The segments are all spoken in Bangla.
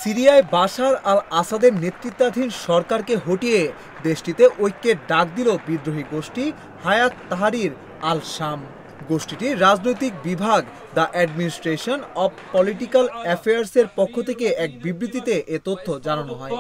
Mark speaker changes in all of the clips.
Speaker 1: সিরিয়ায় বাশার আল আসাদের নেতৃত্বাধীন সরকারকে হটিয়ে দেশটিতে ঐক্যের ডাক দিল বিদ্রোহী গোষ্ঠী হায়াত তাহরির আল শাম। গোষ্ঠীটির রাজনৈতিক বিভাগ দ্য অ্যাডমিনিস্ট্রেশন অব পলিটিক্যাল অ্যাফেয়ার্সের পক্ষ থেকে এক বিবৃতিতে এ তথ্য জানানো হয়।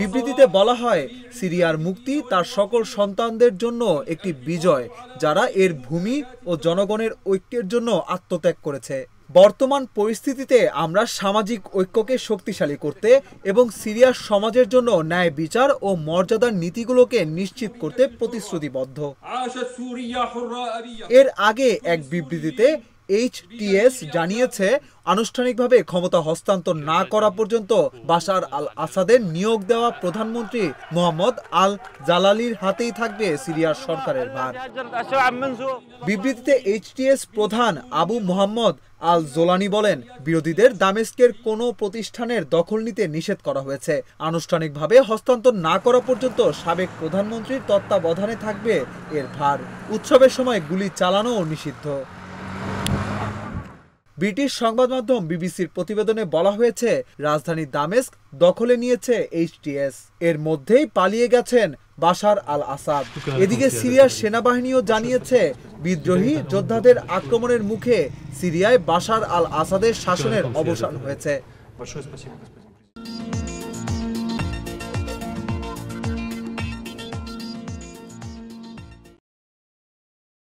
Speaker 1: বিবৃতিতে বলা হয়, সিরিয়ার মুক্তি তার সকল সন্তানদের জন্য একটি বিজয়, যারা এর ভূমি ও জনগণের ঐক্যের জন্য আত্মত্যাগ করেছে। বর্তমান পরিস্থিতিতে আমরা সামাজিক ঐক্যকে শক্তিশালী করতে এবং সিরিয়ার সমাজের জন্য ন্যায় বিচার ও মর্যাদার নীতিগুলোকে নিশ্চিত করতে প্রতিশ্রুতিবদ্ধ। এর আগে এক বিবৃতিতে এইচটিএস জানিয়েছে, আনুষ্ঠানিকভাবে ক্ষমতা হস্তান্তর না করা পর্যন্ত বাশার আল আসাদের নিয়োগ দেওয়া প্রধানমন্ত্রী মোহাম্মদ আল জালালির হাতেই থাকবে সিরিয়ার সরকারের ভার। বিবৃতিতে এইচটিএস প্রধান আবু মোহাম্মদ আল জোলানি বলেন, বিরোধীদের দামেস্কের কোনো প্রতিষ্ঠানের দখল নিতে নিষেধ করা হয়েছে। আনুষ্ঠানিকভাবে হস্তান্তর না করা পর্যন্ত সাবেক প্রধানমন্ত্রীর তত্ত্বাবধানে থাকবে এর ভার। উৎসবের সময় গুলি চালানোও নিষিদ্ধ। ব্রিটিশ সংবাদ মাধ্যম বিবিসির প্রতিবেদনে বলা হয়েছে, রাজধানী দামেস্ক দখলে নিয়েছে এইচটিএস। এর মধ্যেই পালিয়ে গেছেন বাশার আল আসাদ। এদিকে সিরিয়ার সেনাবাহিনীও জানিয়েছে, বিদ্রোহী যোদ্ধাদের আক্রমণের মুখে সিরিয়ায় বাশার আল আসাদের শাসনের অবসান হয়েছে।